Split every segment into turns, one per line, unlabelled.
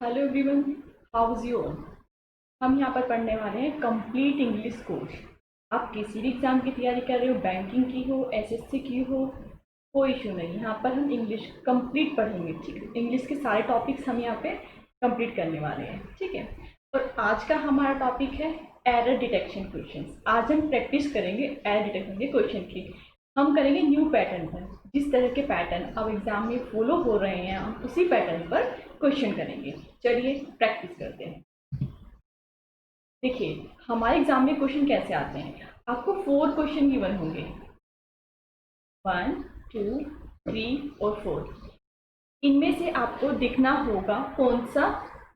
Hello everyone, how is you all. हम यहाँ पर पढ़ने वाले हैं कंप्लीट इंग्लिश कोर्स। आप किसी भी एग्जाम की तैयारी कर रहे हो, बैंकिंग की हो, एसएससी की हो, कोई इशू नहीं। यहाँ पर हम इंग्लिश कंप्लीट पढ़ेंगे, ठीक है। इंग्लिश के सारे टॉपिक्स हम यहाँ पे कंप्लीट करने वाले हैं, ठीक है। और आज का हमारा टॉपिक है एरर डिटेक्शन क्वेश्चंस। आज हम प्रैक्टिस करेंगे एरर डिटेक्शन के क्वेश्चन की। हम करेंगे न्यू पैटर्न पर। जिस तरह के पैटर्न अब एग्जाम में फॉलो हो रहे हैं, हम उसी पैटर्न पर क्वेश्चन करेंगे। चलिए प्रैक्टिस करते हैं। देखिए हमारे एग्जाम में क्वेश्चन कैसे आते हैं। आपको 4 क्वेश्चन गिवन होंगे, 1, 2, 3 और 4। इनमें से आपको देखना होगा कौन सा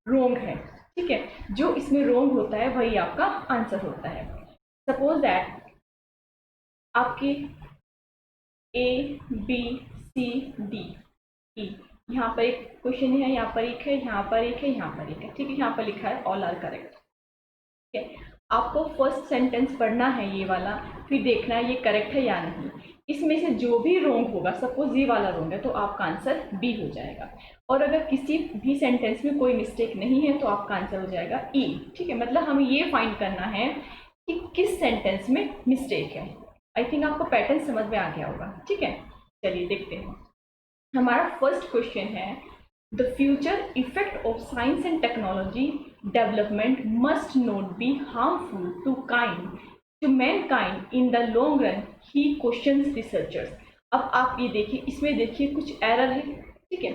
रोंग है, ठीक है। जो इसमें रोंग होता है वही आपका आंसर होता है। सपोज दैट आपके A B C D E, यहाँ पर एक क्वेश्चन है, यहाँ पर एक है, यहाँ पर एक है, यहाँ पर एक है, ठीक है। यहाँ पर लिखा है ऑल आर करेक्ट, ठीक है। आपको फर्स्ट सेंटेंस पढ़ना है ये वाला, फिर देखना है ये करेक्ट है या नहीं। इसमें से जो भी रोंग होगा, सपोज ये वाला रोंग है तो आपका आंसर बी हो जाएगा। और अगर किसी भी सेंटेंस में कोई मिस्टेक नहीं है तो आपका आंसर हो जाएगा ई, ठीक है। मतलब हमें ये फाइंड करना है कि किस सेंटेंस में मिस्टेक है। आई थिंक आपको पैटर्न समझ में आ गया होगा, ठीक है। चलिए देखते हैं। हमारा फर्स्ट क्वेश्चन है, the future effect of science and technology development must not be harmful to mankind in the long run, he questions researchers. अब आप ये देखिए, इसमें देखिए कुछ एरर है, ठीक है।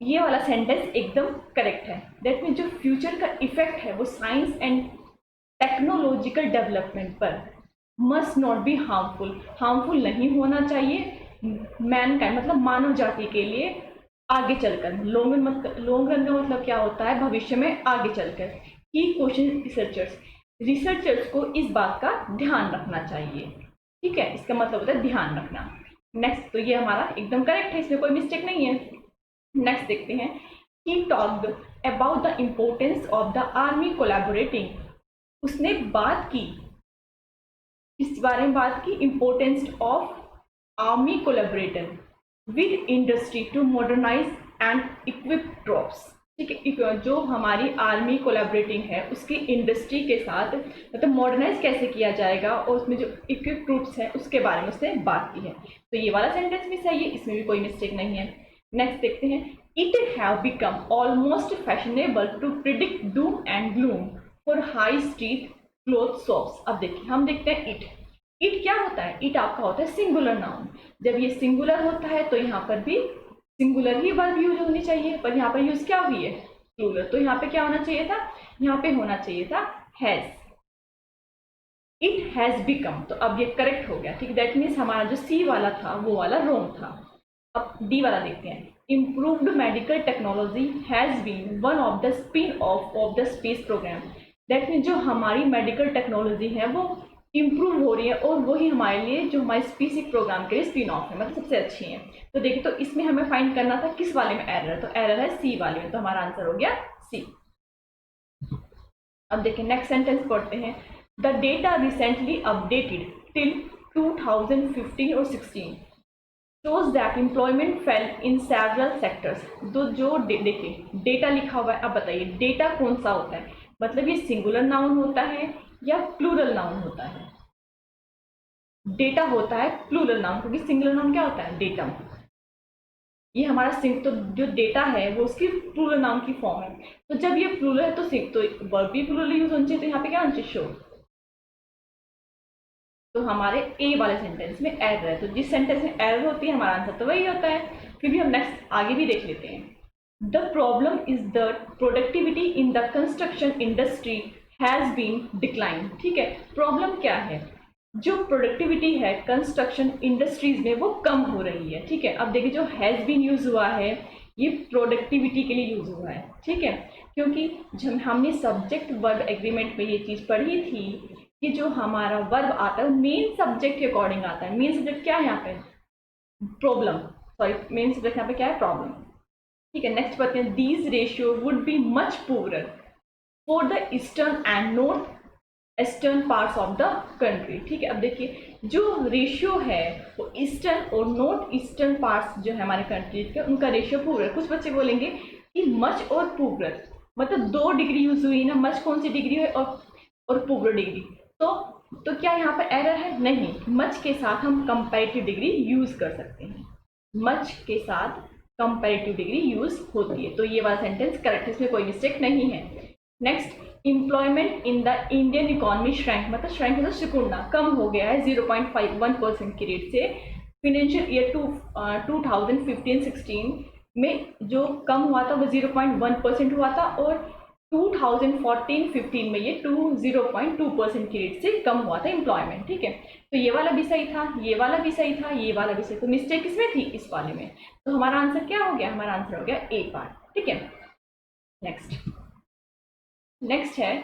ये वाला सेंटेंस एकदम करेक्ट है। दैट मीन जो फ्यूचर का इफेक्ट है वो साइंस एंड टेक्नोलॉजिकल डेवलपमेंट पर मस्ट नॉट बी हार्मफुल नहीं होना चाहिए मैनकाइंड मतलब मानव जाति के लिए आगे चलकर। लॉन्ग रन का मतलब क्या होता है, भविष्य में आगे चलकर। ही क्वेश्चन रिसर्चर्स को इस बात का ध्यान रखना चाहिए, ठीक है। इसका मतलब होता है ध्यान रखना। नेक्स्ट, तो ये हमारा एकदम करेक्ट है, इसमें कोई मिस्टेक नहीं है। नेक्स्ट देखते हैं, he talked about the importance of the army collaborating. उसने बात की, इस बारे में बात की, importance of army collaborator with industry to modernize and equip troops, ठीक है। जो हमारी आर्मी कोलैबोरेटिंग है उसकी इंडस्ट्री के साथ मतलब मॉडर्नाइज कैसे किया जाएगा और उसमें जो इक्विप ट्रूप्स है उसके बारे में उसने बात की है। तो ये वाला सेंटेंस भी सही है, इसमें भी कोई मिस्टेक नहीं है। नेक्स्ट देखते हैं, it have become almost fashionable to predict doom and gloom for high street cloth shops. अब देखिए, हम देखते हैं इट क्या होता है। इट आपका होता है सिंगुलर नाउन। जब ये सिंगुलर होता है तो यहाँ पर भी सिंगुलर ही वर्ब यूज होनी चाहिए, पर यहाँ पर यूज क्या हुई है, प्लूरल। तो यहाँ पे क्या होना चाहिए था, यहाँ पे होना चाहिए था हैज। इट हैज बिकम, तो अब ये करेक्ट हो गया, ठीक। दैट मीन्स हमारा जो सी वाला था वो वाला रॉन्ग था। अब डी वाला देखते हैं, improved medical technology has been one of the spin off the space program. That means जो हमारी मेडिकल टेक्नोलॉजी है वो इम्प्रूव हो रही है और वही हमारे लिए जो हमारे स्पेसिफिक प्रोग्राम के लिए स्पिन ऑफ है, मतलब सबसे अच्छी है। तो देखिए, तो इसमें हमें फाइंड करना था किस वाले में एरर है, तो एरर है सी वाले में, तो हमारा आंसर हो गया सी। अब देखिए नेक्स्ट सेंटेंस पढ़ते हैं, the data recently updated till 2015 और 16 shows that employment fell in several sectors। जो देखिए डेटा लिखा हुआ है, अब बताइए डेटा कौन सा होता है, मतलब ये सिंगुलर नाउन होता है या प्लूरल नाउन होता है। डेटा होता है प्लूरल नाउन, क्योंकि सिंगुलर नाउन क्या होता है, डेटा। ये हमारा तो जो डेटा है वो उसकी प्लूरल नाउन की फॉर्म है। तो जब ये प्लूरल है तो वर्ब भी प्लूरल यूज होना चाहिए, तो यहाँ पे क्या होना चाहिए, शो। तो हमारे ए वाले सेंटेंस में एरर है, तो जिस सेंटेंस में एरर होती है हमारा आंसर तो वही होता है। फिर भी हम नेक्स्ट आगे भी देख लेते हैं, the problem is the productivity in the construction industry has been decline, ठीक है। प्रॉब्लम क्या है, जो प्रोडक्टिविटी है कंस्ट्रक्शन इंडस्ट्रीज में वो कम हो रही है, ठीक है। अब देखिए जो हैज बीन यूज हुआ है ये प्रोडक्टिविटी के लिए यूज हुआ है, ठीक है। क्योंकि जब हमने सब्जेक्ट वर्ब एग्रीमेंट में ये चीज पढ़ी थी कि जो हमारा वर्ब आता है मेन सब्जेक्ट के अकॉर्डिंग आता है। मेन सब्जेक्ट क्या है यहाँ पे, प्रॉब्लम, सॉरी मेन सब्जेक्ट यहाँ पे क्या है, प्रॉब्लम, ठीक है। नेक्स्ट पढ़ते हैं, these ratio would be much poorer for the eastern and north eastern parts of the country, ठीक है। अब देखिए जो रेशियो है वो ईस्टर्न और नॉर्थ ईस्टर्न पार्ट्स जो है हमारे कंट्री के, उनका रेशियो पूरा है। कुछ बच्चे बोलेंगे कि मच और पुअर, मतलब 2 डिग्री यूज हुई ना, मच कौन सी डिग्री है और पुअर डिग्री। तो क्या यहाँ पर एरर है? नहीं, मच के साथ हम कंपैरेटिव डिग्री यूज कर सकते हैं, मच के साथ कंपैरेटिव डिग्री यूज होती है। तो ये वाला सेंटेंस करेक्ट है, इसमें कोई मिस्टेक नहीं है। Next, employment in the Indian economy shrank, मतलब श्रैंक मतलब सिकुड़ना, कम हो गया है 0.51% की रेट से। फिनेंशियल ईयर 2015-16 में जो कम हुआ था वो 0.1% हुआ था, और 2014-15 में ये 0.2% की रेट से कम हुआ था एम्प्लॉयमेंट। ठीक है, तो ये वाला भी सही था, ये वाला भी सही था, ये वाला भी सही। तो मिस्टेक किसमें थी? इस वाले में। तो हमारा आंसर क्या हो गया? हमारा आंसर हो गया ए पार्ट। ठीक है, नेक्स्ट है,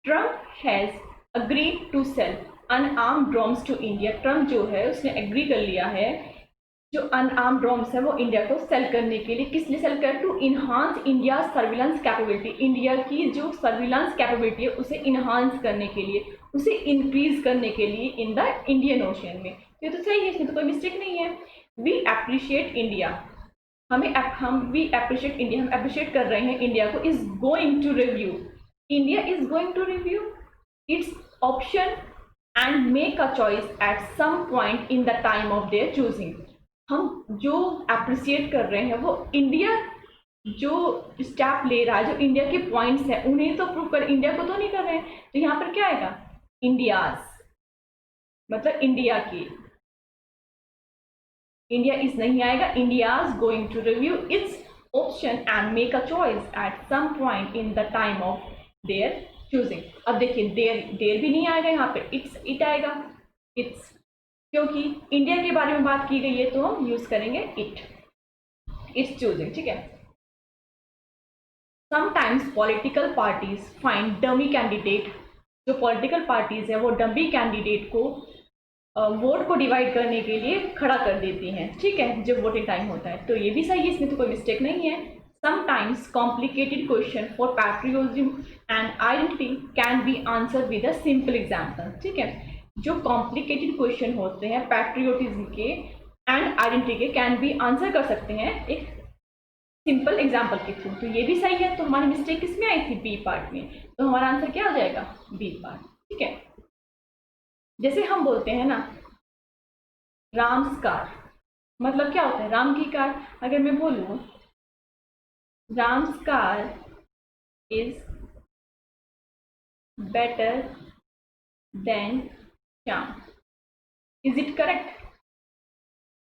Trump has agreed to sell unarmed drones to India. Trump जो है उसने एग्री कर लिया है जो अनआर्म्ड ड्रोन्स है वो इंडिया को सेल करने के लिए। किस लिए सेल कर? To enhance India surveillance capability, India की जो सर्विलांस कैपेबिलिटी है उसे इन्हांस करने के लिए, उसे इंक्रीज करने के लिए इन द इंडियन ओशियन में। ये तो सही है, इसमें तो कोई मिस्टेक नहीं है। We appreciate India, we appreciate India, हम अप्रिशिएट कर रहे हैं इंडिया को। Is going to review, India is going to review its option and make a choice at some point in the time of their choosing. हम जो appreciate कर रहे हैं वो इंडिया जो स्टेप ले रहा है, जो इंडिया के पॉइंट्स हैं उन्हें तो प्रूव कर, इंडिया को तो नहीं कर रहे हैं। तो यहाँ पर क्या आएगा? इंडियाज, मतलब इंडिया की, इंडिया इज नहीं आएगा, India's going to review its option and make a choice at some point in the time of their choosing. अब देखिए देयर भी नहीं आएगा यहाँ पे, इट आएगा, इट्स, क्योंकि इंडिया के बारे में बात की गई है तो हम यूज करेंगे इट्स चूजिंग। ठीक है, sometimes political parties find dummy candidate, जो पॉलिटिकल पार्टीज है वो डमी कैंडिडेट को वोट को डिवाइड करने के लिए खड़ा कर देती हैं। ठीक है, जब वोटिंग टाइम होता है। तो ये भी सही है, इसमें तो कोई मिस्टेक नहीं है। Sometimes complicated question for patriotism and identity can be answer with a simple example. ठीक है, जो कॉम्प्लिकेटेड क्वेश्चन होते हैं पैट्रियोटिज्म के एंड आइडेंटिटी के कैन बी आंसर कर सकते हैं एक सिंपल एग्जाम्पल के थ्रू। तो ये भी सही है। तो हमारी मिस्टेक किसमें आई थी? बी पार्ट में। तो हमारा आंसर क्या हो जाएगा? B part. ठीक है, जैसे हम बोलते हैं ना राम्स कार, मतलब क्या होता है? राम की कार। अगर मैं बोलूं Ram's car is better than Shyam, is it correct?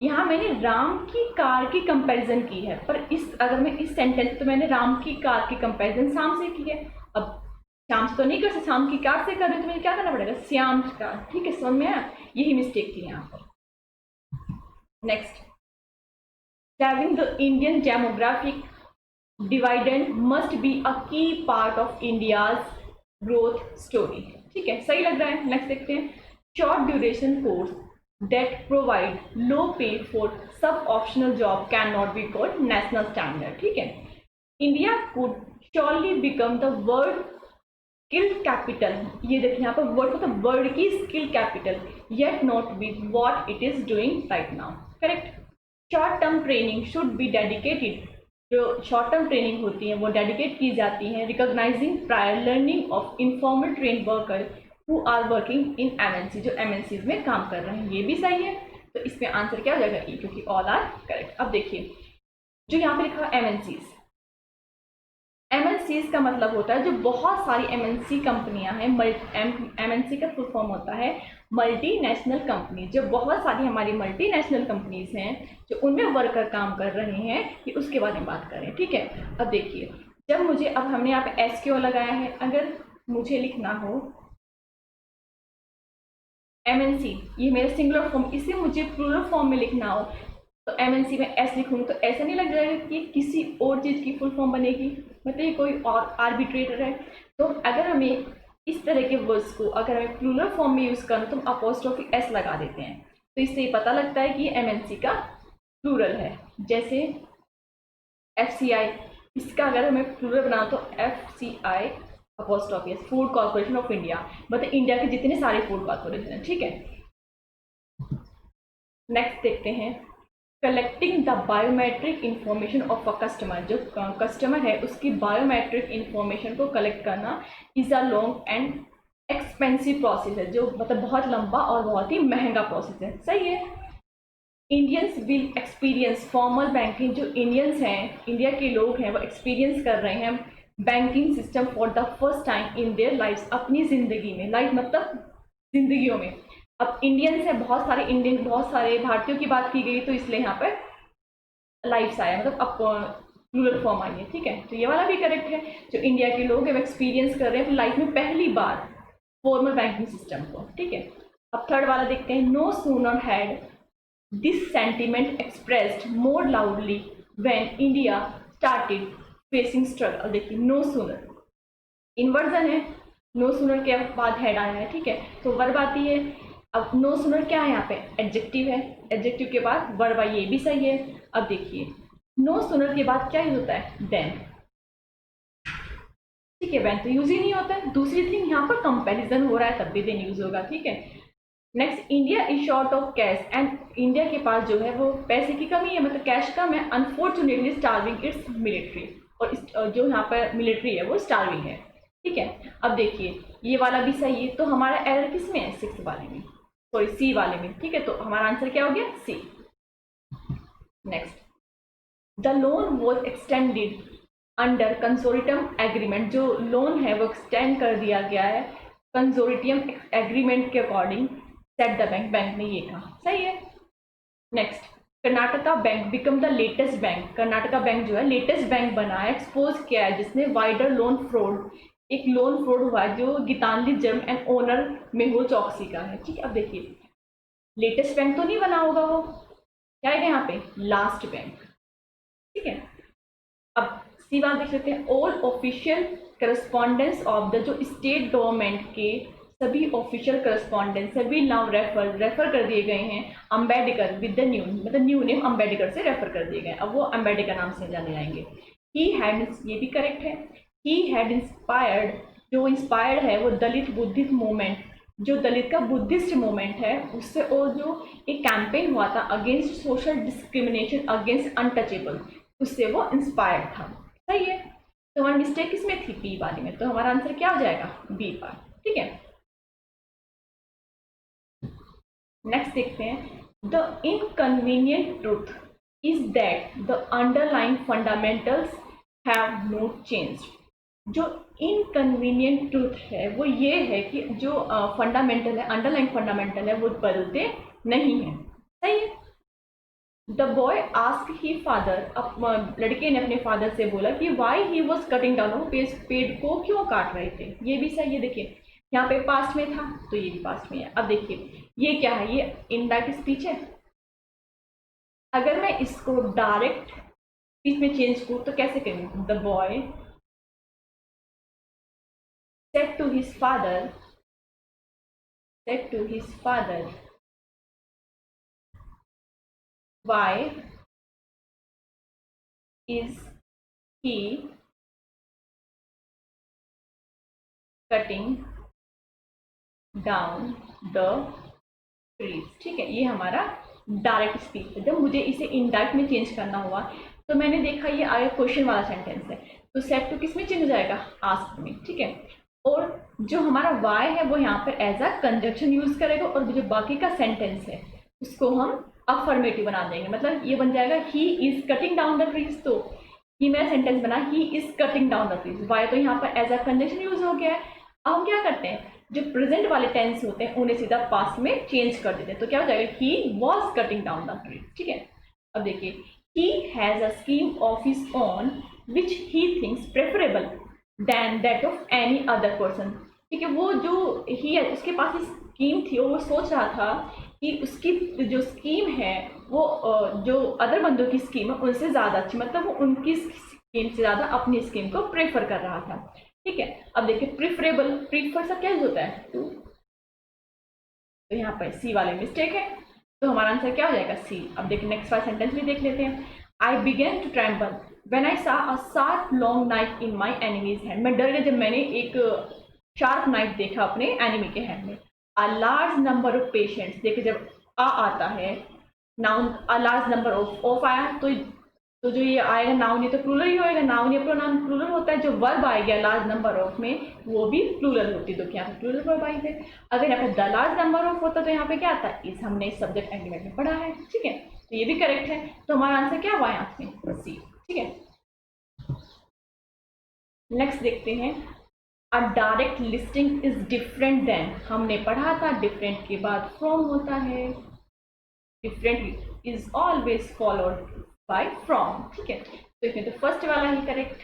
यहाँ मैंने राम की कार की कंपैरिजन की है, पर अगर मैं इस सेंटेंस तो मैंने राम की कार की कंपैरिजन श्याम से की है। अब श्याम से तो नहीं कर सकते, श्याम की कार से कर रहे तो मुझे क्या करना पड़ेगा? श्याम कार। ठीक है, समझ में आया? यही मिस्टेक थी यहाँ पर। Next, having the Indian demographic dividend must be a key part of India's growth story। ठीक है, सही लग रहा है। नेक्स्ट देखते हैं, short duration course that provide low pay for sub optional job cannot be called national standard। ठीक है, India could surely become the world skill capital, ये देखिए यहाँ पर वर्ड मतलब वर्ल्ड की skill capital, yet not with what it is doing right now. Correct, short term training should be dedicated, जो short term training होती है वो डेडिकेट की जाती है recognizing prior learning of informal train worker who are working in MNC, जो MNCs में काम कर रहे हैं। ये भी सही है। तो इसमें आंसर क्या हो जाएगा? ई, क्योंकि ऑल आर करेक्ट। अब देखिए जो यहाँ पे लिखा है एमएनसीज, एमएनसीज का मतलब होता है जो बहुत सारी एमएनसी कंपनियां हैं। एमएनसी का फुल फॉर्म होता है मल्टीनेशनल कंपनी। जो बहुत सारी हमारी मल्टीनेशनल कंपनीज हैं जो उनमें वर्कर काम कर रहे हैं, ये उसके बारे में बात करें। ठीक है, अब देखिए जब मुझे, अब हमने यहाँ पे एस क्यों लगाया है? अगर मुझे लिखना हो एमएनसी, ये मेरा सिंगुलर फॉर्म, इसे मुझे प्लूरल फॉर्म में लिखना हो तो एमएनसी में एस लिखूंगी तो ऐसा नहीं लग जाएगा कि किसी और चीज़ की फुल फॉर्म बनेगी, मतलब ये कोई और आर्बिट्रेटर है। तो अगर हमें इस तरह के वर्ड्स को अगर हमें प्लूरल फॉर्म में यूज़ करना तो हम अपोस्ट्रोफी एस लगा देते हैं, तो इससे ये पता लगता है कि ये एमएनसी का प्लूरल है। जैसे एफसीआई, इसका अगर हमें प्लूरल बनाओ तो FCI apostrophe S, food corporation of India, मतलब इंडिया के जितने सारे फूड कॉर्पोरेशन हैं। ठीक है, नेक्स्ट देखते हैं collecting the biometric information of a customer, जो कस्टमर है उसकी बायोमेट्रिक इंफॉर्मेशन को कलेक्ट करना is a long and expensive process है, जो मतलब बहुत लंबा और बहुत ही महंगा प्रोसेस है। सही है। Indians will experience formal banking, जो इंडियंस हैं, इंडिया के लोग हैं, वो एक्सपीरियंस कर रहे हैं banking system for the first time in their life, अपनी ज़िंदगी में। लाइफ मतलब जिंदगियों में। अब इंडियंस है, बहुत सारे इंडियन, बहुत सारे भारतीयों की बात की गई तो इसलिए यहाँ पर लाइफ्स आया, मतलब अब प्लूरल फॉर्म आई है। ठीक है, तो ये वाला भी करेक्ट है। जो इंडिया के लोग हैं वो एक्सपीरियंस कर रहे हैं अपनी लाइफ में पहली बार फॉर्मल बैंकिंग सिस्टम को। ठीक है, अब थर्ड वाला देखते हैं। No sooner had this sentiment expressed more loudly when India started facing struggle. देखिए, नो सूनर इन्वर्जन है, नो सूनर के बाद हेड आया है। ठीक है, तो वर्ब आती है। अब नो सूनर क्या है यहाँ पे? एडजेक्टिव है, एडजेक्टिव के बाद वर्ब आई, ये भी सही है। अब देखिए, नो सूनर के बाद क्या यूज होता है? देन। ठीक है, व्हेन तो यूज ही नहीं होता है। दूसरी थिंग, यहाँ पर कंपैरिजन हो रहा है तब भी देन यूज होगा। ठीक है, next, India is short of cash and, India के पास जो है वो पैसे की कमी है, मतलब कैश कम है। अनफॉर्चुनेटली स्टार्विंग इट्स मिलिट्री, और जो यहाँ पर मिलिट्री है वो स्टार्विंग है। ठीक है, अब देखिए ये वाला भी सही है, तो हमारा एरर किस में है? सिक्स वाले में, सॉरी सी वाले में। ठीक है, तो हमारा आंसर क्या हो गया? C. Next, the loan was extended under consortium agreement, जो लोन है वो एक्सटेंड कर दिया गया है कंसोर्टियम एग्रीमेंट के according, said the bank, bank ने ये कहा। सही है। Next, Karnataka bank become the latest bank, Karnataka bank जो है लेटेस्ट बैंक बना है, एक्सपोज किया है जिसने वाइडर लोन फ्रॉड, एक लोन फ्रॉड हुआ है जो गीतांजलि जर्म एंड ओनर मेहुल चौकसी का है। ठीक है, अब देखिए लेटेस्ट बैंक तो नहीं बना होगा वो, क्या है यहाँ पे? Last bank. ठीक है, अब सी बात देख लेते हैं। All official correspondence of the, जो स्टेट गवर्नमेंट के सभी ऑफिशियल करस्पॉन्डेंस, सभी नाम रेफर कर दिए गए हैं अम्बेडकर विद द न्यू, मतलब न्यू नेम अम्बेडकर से रेफर कर दिए गए। अब वो अम्बेडकर नाम से जाने जाएंगे। ही हैड, ये भी करेक्ट है। ही हैड इंस्पायर्ड, जो इंस्पायर्ड है वो दलित बुद्धिस्ट मूवमेंट, जो दलित का बुद्धिस्ट मूवमेंट है उससे, और जो एक कैंपेन हुआ था against social discrimination against untouchable, उससे वो इंस्पायर्ड था। सही है, तो हमारी मिस्टेक किसमें थी? बी वाली में, तो हमारा आंसर क्या हो जाएगा? B part. ठीक है, नेक्स्ट देखते हैं। The inconvenient truth is that the underline fundamentals have not changed, जो इनकन्वीनियंट ट्रूथ है वो ये है कि जो फंडामेंटल है, अंडरलाइन फंडामेंटल है, वो बदलते नहीं है। सही है। The boy ask he father, लड़के ने अपने फादर से बोला कि why he was cutting down, वो पेड़ को क्यों काट रहे थे। ये भी सही है। देखिए यहाँ पे पास्ट में था तो ये भी पास्ट में है। अब देखिए ये क्या है? ये इनडायरेक्ट स्पीच है। अगर मैं इसको डायरेक्ट स्पीच में चेंज करूँ तो कैसे करूँ? The boy said to his father, why is he cutting down the trees? ठीक है, ये हमारा डायरेक्ट स्पीच है। जब मुझे इसे इनडायरेक्ट में चेंज करना हुआ तो मैंने देखा ये आगे क्वेश्चन वाला सेंटेंस है, तो सेट टू किस में चेंज हो जाएगा? आस्क में। ठीक है, और जो हमारा वाई है वो यहाँ पर एज अ कंजक्शन यूज करेगा, और जो बाकी का सेंटेंस है उसको हम अफर्मेटिव बना देंगे, मतलब ये बन जाएगा he is cutting down the trees. तो ये मेरा सेंटेंस बना he is cutting down the trees, why तो यहाँ पर एज अ कंजक्शन यूज हो गया है। अब हम क्या करते हैं, जो प्रेजेंट वाले टेंस होते हैं उन्हें सीधा पास्ट में चेंज कर देते हैं, तो क्या हो जाएगा? He was cutting down the tree. ठीक है, अब देखिए, he has a scheme of his own which he thinks preferable than that of any other person. ठीक है, वो जो ही है उसके पास स्कीम थी, वो सोच रहा था कि उसकी जो स्कीम है वो जो अदर बंदों की स्कीम है उनसे ज़्यादा अच्छी, मतलब वो उनकी स्कीम से ज़्यादा अपनी स्कीम को प्रेफर कर रहा था। ठीक है, अब देखिए प्रिफरेबल, प्रीफर सा क्या होता है? टू, तो यहाँ पर सी वाले मिस्टेक है, तो हमारा आंसर क्या हो जाएगा? सी। अब देखिए नेक्स्ट वाला सेंटेंस भी देख लेते हैं। I began to tremble when I saw a sharp long knife in my enemy's hand, मैं डर गया जब मैंने एक शार्प नाइफ देखा अपने एनिमी के हैंड में। A large number of patients, देखिए जब आ आता है noun a large number of आया तो जो ये आएगा नाउन, ये तो प्लूरल ही होएगा, नाउन या प्रोनाउन प्लूरल होता है। जो वर्ब आ गया लार्ज नंबर ऑफ में वो भी प्लूरल होती है, तो क्या प्लूरल वर्ब आई है। अगर यहाँ पे द लार्ज नंबर ऑफ होता तो यहाँ पे क्या आता, इस हमने इस सब्जेक्ट एग्रीमेंट में पढ़ा है, ठीक है, तो ये भी करेक्ट है। तो हमारा आंसर क्या हुआ यहाँ पे, सी, ठीक है। नेक्स्ट देखते हैं, a direct listing is different than, हमने पढ़ा था डिफरेंट के बाद फ्रॉम होता है, different is always followed by from, ठीक है। तो इसमें तो फर्स्ट वाला ही करेक्ट,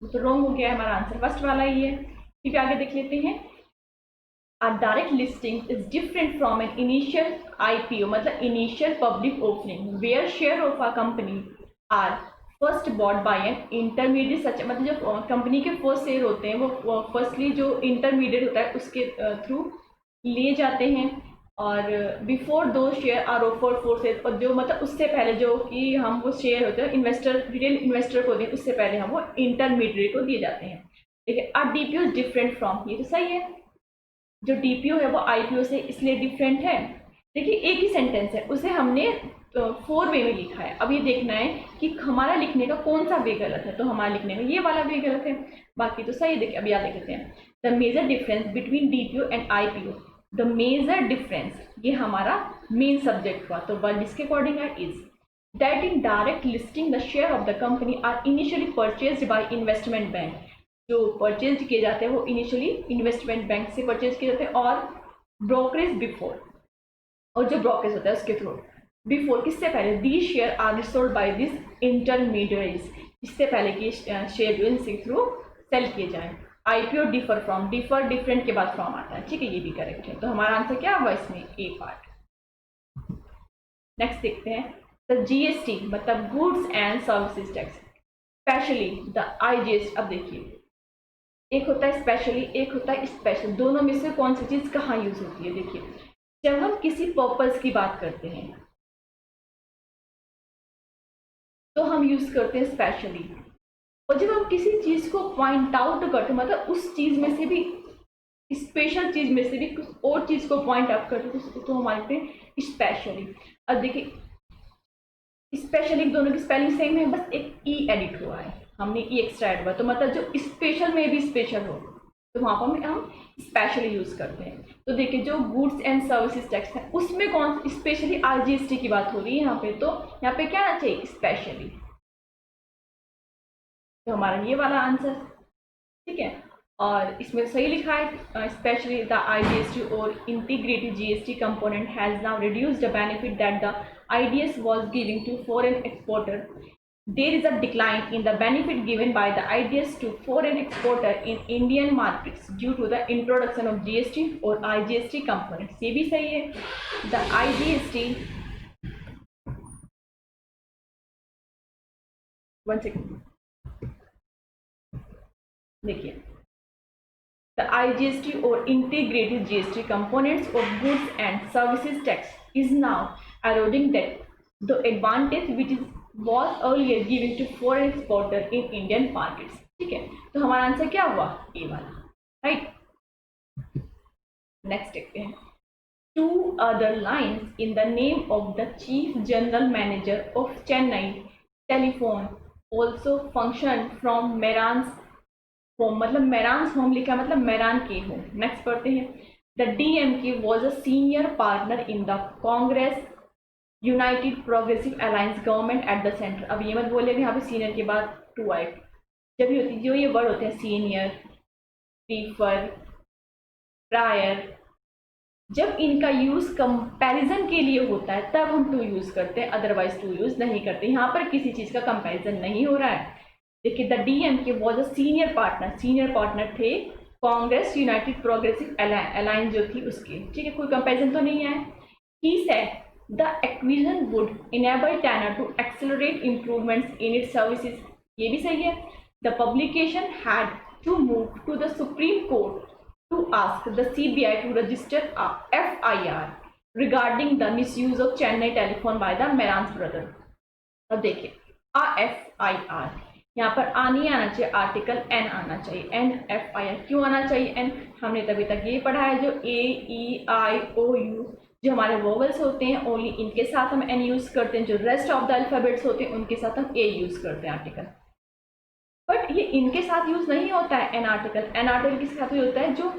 तो रॉन्ग हो गया, हमारा आंसर फर्स्ट वाला ही है। ठीक है, आगे देख लेते हैं, a direct listing is different from an initial IPO, मतलब initial public opening where share of a company are first bought by an intermediate, such मतलब जो कंपनी के फर्स्ट शेयर होते हैं वो फर्स्टली जो इंटरमीडिएट होता है उसके थ्रू लिए जाते हैं, और बिफोर दो share are offered for sale, और जो मतलब उससे पहले जो कि हम वो शेयर होते हैं इन्वेस्टर, रिटेल इन्वेस्टर को दें, उससे पहले हम वो इंटरमीडिएट को दिए जाते हैं। देखिए, अ डीपीओ इज डिफरेंट फ्रॉम, ये तो सही है, जो डीपीओ है वो आईपीओ से इसलिए डिफरेंट है। देखिए, एक ही सेंटेंस है, उसे हमने 4 वे में लिखा है। अब ये देखना है कि हमारा लिखने का कौन सा वे गलत है, तो हमारा लिखने में ये वाला वे गलत है, बाकी तो सही है। देखिए, अब याद देख लेते हैं, the major difference between DPO and IPO, the major difference, ये हमारा मेन सब्जेक्ट हुआ, तो वर्ड इसके अकॉर्डिंग है is that in direct listing the share of the company are initially purchased by investment bank, जो परचेज किए जाते हैं वो इनिशियली इन्वेस्टमेंट बैंक से परचेज किए जाते हैं, और ब्रोकरेज बिफोर, और जो ब्रोकरेज होता है उसके थ्रू बिफोर, किससे पहले, the share are sold by this intermediates, इससे पहले कि शेयर जो इनके थ्रू सेल किए जाएं। IPO differ from, differ different के बाद फ्रॉम आता है, ठीक है, ये भी करेक्ट है, तो हमारा आंसर क्या हुआ इसमें, ए पार्ट। नेक्स्ट देखते हैं, द जीएसटी मतलब goods and services tax, specially the IGST. अब देखिए, एक होता है स्पेशली, एक होता है स्पेशल, दोनों में से कौन सी चीज कहाँ यूज होती है। देखिए, जब हम किसी पर्पस की बात करते हैं तो हम यूज करते हैं स्पेशली, और जब हम किसी चीज को पॉइंट आउट करते हैं, मतलब उस चीज में से भी, स्पेशल चीज में से भी कुछ और चीज को पॉइंट आउट करते हैं, तो हम आते हैं स्पेशली। अब देखिए, स्पेशली दोनों की स्पेलिंग सेम है, बस एक ई एडिट हुआ है, हमने ई एक्स्ट्रा एड हुआ, तो मतलब जो स्पेशल में भी स्पेशल हो तो वहाँ पर हम स्पेशली यूज करते हैं। तो देखिए, जो गुड्स एंड सर्विसेज टैक्स है उसमें कौन स्पेशली आरजीएसटी की बात हो रही है यहाँ पे, तो यहाँ पे क्या आना चाहिए, स्पेशली, तो हमारा ये वाला आंसर, ठीक है। और इसमें सही लिखा है, स्पेशली द आईजीएसटी और integrated GST component has now reduced the benefit that the IDS was giving to foreign exporter, there is a decline in the benefit given by the IDS to foreign exporter in Indian markets due to the introduction of GST or IGST components, ये भी सही है। the IGST, one second, देखिए, the IGST or integrated GST components of goods and services tax is now eroding that the advantage which is was earlier given to foreign exporter in Indian markets, ठीक है, तो हमारा answer क्या हुआ, ए वाला, right. Next देखते हैं, two other lines in the name of the chief general manager of Chennai telephone also function from Meran's home, मतलब मेरान्स होम लिखा मतलब मेरान के होम। नेक्स्ट पढ़ते हैं, the DMK was a senior partner in the Congress United progressive alliance government at the centre. अब ये मत बोलेगा यहाँ पे सीनियर के बाद टू आए, जब भी होती जो ये वर्ड होते हैं सीनियर, प्रीफर, प्रायर, जब इनका यूज कंपैरिजन के लिए होता है तब हम टू यूज करते हैं, अदरवाइज टू यूज नहीं करते। यहाँ पर किसी चीज का कंपैरिजन नहीं हो रहा है। देखिए, the DMK was a senior partner, senior partner थे कांग्रेस यूनाइटेड प्रोग्रेसिव अलायंस जो थी उसके, ठीक है, कोई कंपैरिजन तो नहीं है। He said the acquisition would enable Tanner to accelerate improvements in its services, ये भी सही है। The publication had to move to the Supreme Court to ask the CBI to register a FIR regarding the misuse of Chennai telephone by the Mehrans brother। अब देखिए, a FIR, यहाँ पर आ नहीं आना चाहिए, आर्टिकल एन आना चाहिए, N FIR, क्यों आना चाहिए एन, हमने तभी तक ये पढ़ा है, जो AEIOU जो हमारे वोवल्स होते हैं ओनली इनके साथ हम एन यूज़ करते हैं, जो रेस्ट ऑफ द अल्फ़ाबेट्स होते हैं उनके साथ हम ए यूज़ करते हैं आर्टिकल। बट ये इनके साथ यूज़ नहीं होता है एन आर्टिकल। एन आर्टिकल किसके साथ यूज होता है? जो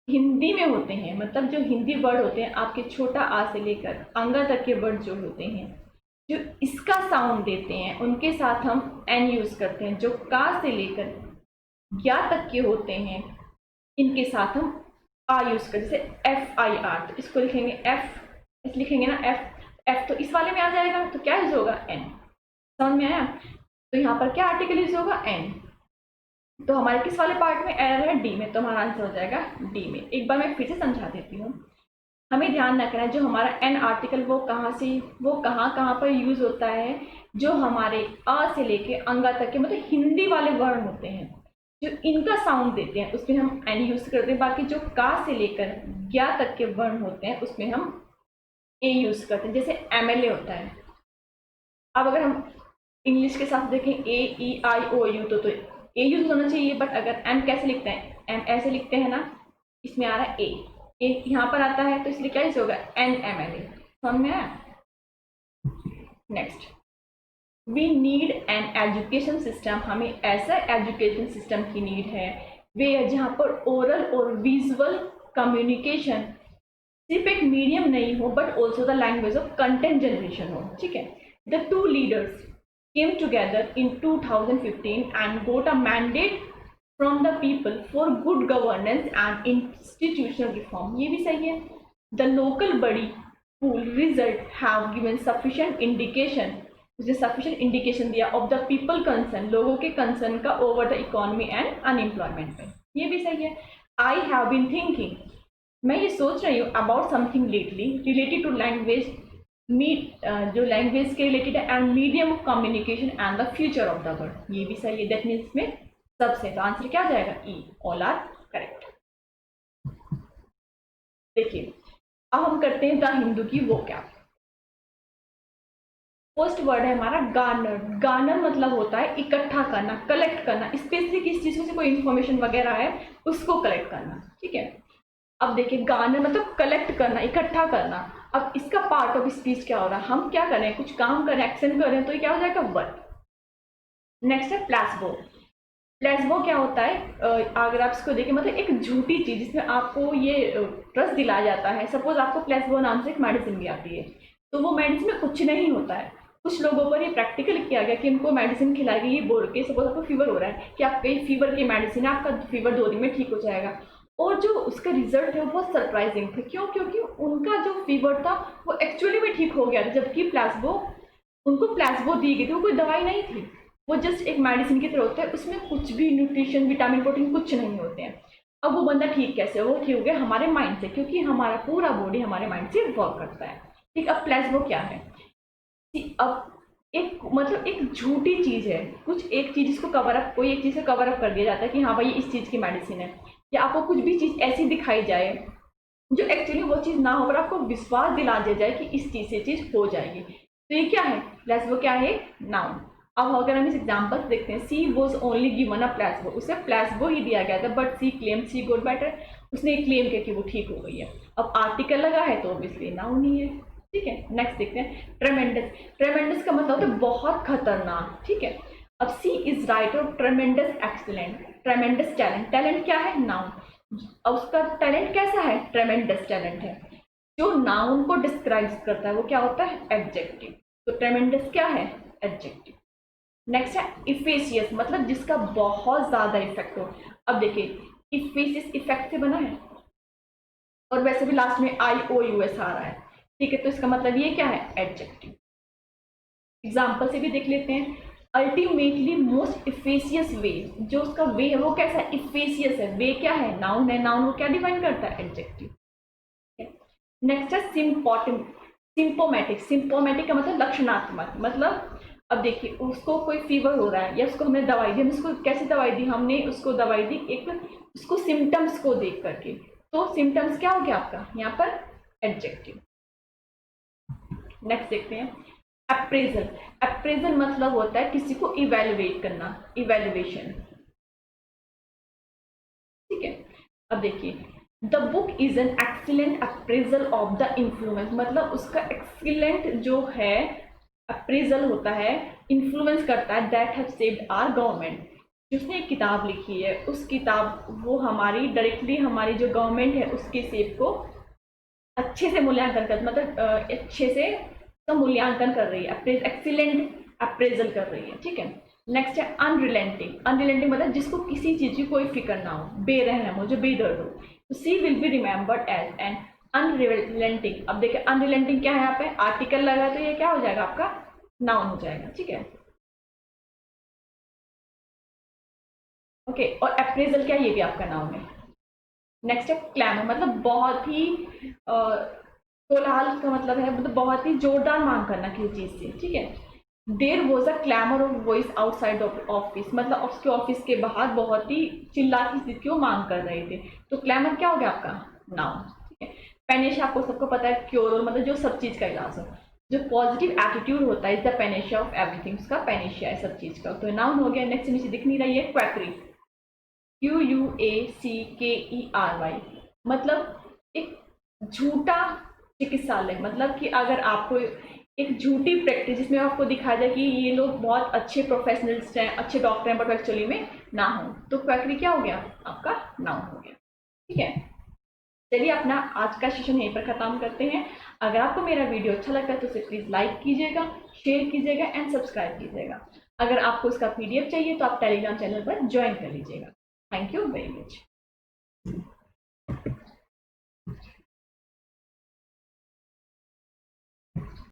हिंदी में होते हैं, मतलब जो हिंदी वर्ड होते हैं, आपके छोटा आ से लेकर अंगा तक के वर्ड जो होते हैं, जो इसका साउंड देते हैं उनके साथ हम एन यूज़ करते हैं। जो का से लेकर या तक के होते हैं इनके साथ हम आ यूज़ करते हैं। जैसे एफ आई आर, तो इसको लिखेंगे एफ, इस लिखेंगे ना एफ, एफ तो इस वाले में आ जाएगा, तो क्या यूज़ होगा? एन। समझ में आया? तो यहाँ पर क्या आर्टिकल यूज़ होगा? एन। तो हमारे किस वाले पार्ट में एरर है? डी में, तो हमारा आंसर हो जाएगा डी में। एक बार मैं फिर से समझा देती हूँ। हमें ध्यान रखना है जो हमारा एन आर्टिकल वो कहाँ पर यूज़ होता है? जो हमारे आ से लेके अंगा तक के मतलब हिंदी वाले वर्ण होते हैं, जो इनका साउंड देते हैं उसमें हम एन यूज़ करते हैं। बाकी जो का से लेकर ज्ञा तक के वर्ण होते हैं उसमें हम ए यूज़ करते हैं। जैसे एमएलए होता है। अब अगर हम इंग्लिश के साथ देखें ए ई आई ओ यू, तो ए यूज होना चाहिए, बट अगर एम कैसे लिखते हैं? एम ऐसे लिखते हैं ना, इसमें आ रहा है ए यहाँ पर आता है, तो इसलिए क्या यूज होगा? N M L A. समझ में आया? Next, we need an education system. हमें ऐसा एजुकेशन सिस्टम की नीड है वे जहाँ पर ओरल और विजुअल कम्युनिकेशन सिर्फ एक मीडियम नहीं हो, but also the language of content generation हो। ठीक है। The two leaders came together in 2015 and got a mandate from the people for good governance and institutional reform. ये भी सही है। The local body pool result have given sufficient indication, उसने sufficient indication दिया of the people concern, लोगों के concern का over the economy and unemployment पे। ये भी सही है। I have been thinking, मैं ये सोच रही हूँ about something lately related to language, जो लैंग्वेज के रिलेटेड है, and medium of communication and the future of the world. ये भी सही है। दैट मीन्स में सबसे, तो आंसर क्या जाएगा? ई। All are correct. देखिए अब हम करते हैं द हिंदू की वो क्या। फर्स्ट वर्ड है हमारा गार्नर। गार्नर मतलब होता है इकट्ठा करना, कलेक्ट करना, स्पेसिफिक इस चीज में से कोई इंफॉर्मेशन वगैरह है उसको कलेक्ट करना। ठीक है। अब देखिए गार्नर मतलब कलेक्ट करना, इकट्ठा करना। अब इसका पार्ट ऑफ स्पीच क्या हो रहा है? हम क्या कर रहे हैं? कुछ काम कर रहे हैं, एक्शन कर रहे हैं, तो ये क्या हो जाएगा? वर्ड। नेक्स्ट है प्लेसबो। प्लेसबो क्या होता है? अगर आप इसको देखें मतलब एक झूठी चीज जिसमें आपको ये ट्रस्ट दिलाया जाता है। सपोज आपको प्लेसबो नाम से एक मेडिसिन भी आती है, तो वो मेडिसिन में कुछ नहीं होता है। कुछ लोगों पर ये प्रैक्टिकल किया गया कि उनको मेडिसिन खिलाएगी ये बोल के, सपोज आपको फीवर हो रहा है कि आपके फीवर की मेडिसिन है, आपका फीवर 2 दिन में ठीक हो जाएगा, और जो उसका रिजल्ट है वो बहुत सरप्राइजिंग था। क्यों? क्योंकि उनका जो फीवर था वो एक्चुअली में ठीक हो गया था, जबकि प्लेसबो, उनको प्लेसबो दी गई थी, वो कोई दवाई नहीं थी, वो जस्ट एक मेडिसिन की तरह होता है, उसमें कुछ भी न्यूट्रिशन विटामिन प्रोटीन कुछ नहीं होते हैं। अब वो बंदा ठीक कैसे? वो ठीक हो गया हमारे माइंड से, क्योंकि हमारा पूरा बॉडी हमारे माइंड से वर्क करता है। ठीक। अब प्लेसबो क्या है? अब एक मतलब एक झूठी चीज है, कुछ एक चीज इसको कवर अप, कोई एक चीज से कवर अप कर दिया जाता है कि हाँ भाई इस चीज की मेडिसिन है, या आपको कुछ भी चीज ऐसी दिखाई जाए जो एक्चुअली वो चीज ना होकर आपको विश्वास दिला दिया जाए कि इस चीज से चीज हो जाएगी। तो ये क्या है? प्लेसबो क्या है? नाउन। अब अगर हम इस एग्जाम्पल देखते हैं, she was only given a placebo, उसे प्लेसबो ही दिया गया था, but she claim she good better, उसने क्लेम किया कि वो ठीक हो गई है। अब आर्टिकल लगा है तो ऑब्वियसली नाउन ही है। ठीक है। नेक्स्ट देखते हैं ट्रेमेंडस। ट्रेमेंडस का मतलब होता है बहुत खतरनाक। ठीक है। अब she is writer of tremendous excellent, tremendous talent. Talent क्या है? नाउन। अब उसका टैलेंट कैसा है? ट्रेमेंडस टैलेंट है। जो नाउन को डिस्क्राइब करता है वो क्या होता है? एडजेक्टिव। तो ट्रेमेंडस क्या है? एडजेक्टिव। नेक्स्ट है इफेसियस, मतलब जिसका बहुत ज्यादा इफेक्ट हो। अब देखिए इफेसियस इफेक्ट से बना है, और वैसे भी लास्ट में आई ओ यू एस आ रहा है। ठीक है। तो इसका मतलब ये क्या है? एडजेक्टिव। एग्जाम्पल से भी देख लेते हैं। अल्टीमेटली मोस्ट इफेसियस वे, जो उसका वे है वो कैसा है? इफेसियस है। वे क्या है? नाउन है। नाउन को क्या डिफाइन करता है? एडजेक्टिव। नेक्स्ट है सिम्पोमेटिक। सिम्पोमेटिक का मतलब लक्षणात्मक, मतलब अब देखिए उसको कोई फीवर हो रहा है या उसको हमने दवाई दी, हमने उसको कैसे दवाई दी? हमने उसको दवाई दी एक उसको सिम्टम्स को देख करके, तो सिम्टम्स क्या हो गया आपका यहाँ पर? एडजेक्टिव। नेक्स्ट देखते हैं अप्रेजल। अप्रेजल मतलब होता है किसी को इवेलुएट करना, इवेल्युएशन। ठीक है। अब देखिए the book is an excellent appraisal of the influence, मतलब उसका एक्सीलेंट जो है अप्रेजल होता है, इन्फ्लुएंस करता है, that have saved our government. जिसने एक किताब लिखी है उस किताब वो हमारी डायरेक्टली हमारी जो गवर्नमेंट है उसके सेव को अच्छे से मूल्यांकन कर, मतलब अच्छे से तो मूल्यांकन कर रही है, एक्सीलेंट अप्रेजल कर रही है, ठीक है। नेक्स्ट है अनरिलेंटिंग। अनरिलेंटिंग मतलब जिसको किसी चीज की कोई फिक्र ना हो, बेरहम हो, जो बेदर्द हो, तो she will be remembered as an unrelenting. अब देखिए अनरिलेंटिंग क्या है, यहाँ पे आर्टिकल लगा तो ये क्या हो जाएगा आपका नाउन हो जाएगा, ठीक है। ओके, और अप्रेजल क्या है, ये भी आपका नाउन है। नेक्स्ट है क्लैमर, मतलब बहुत ही कोलाहल का मतलब है, मतलब बहुत ही जोरदार मांग करना किसी चीज से, ठीक है। There was a clamour of voice outside of office, मतलब उसके ऑफिस के बाहर बहुत ही चिल्लाती थी कि वो मांग कर रहे थे, तो क्लैमर क्या हो गया आपका नाउन, ठीक है। पेनेशिया आपको सबको पता है क्योर, मतलब जो सब चीज का इलाज हो, जो पॉजिटिव एटीट्यूड होता है is the Panacea of everything, उसका पेनेशिया है सब चीज का, तो नाउन हो गया। नेक्स्ट नीचे दिख नहीं रही है क्वैकरी, QUACKERY, मतलब एक झूठा चिकित्सालय, मतलब कि अगर आपको एक झूठी प्रैक्टिस जिसमें आपको दिखाया जाए कि ये लोग बहुत अच्छे प्रोफेशनल्स हैं, अच्छे डॉक्टर हैं, बट एक्चुअली में ना हो, तो क्वैकरी क्या हो गया आपका नाउन हो गया, ठीक है। चलिए अपना आज का सेशन यहीं पर खत्म करते हैं। अगर आपको मेरा वीडियो अच्छा लगता है तो उसे प्लीज लाइक कीजिएगा, शेयर कीजिएगा एंड सब्सक्राइब कीजिएगा। अगर आपको इसका PDF चाहिए तो आप टेलीग्राम चैनल पर ज्वाइन कर लीजिएगा। Thank you very much.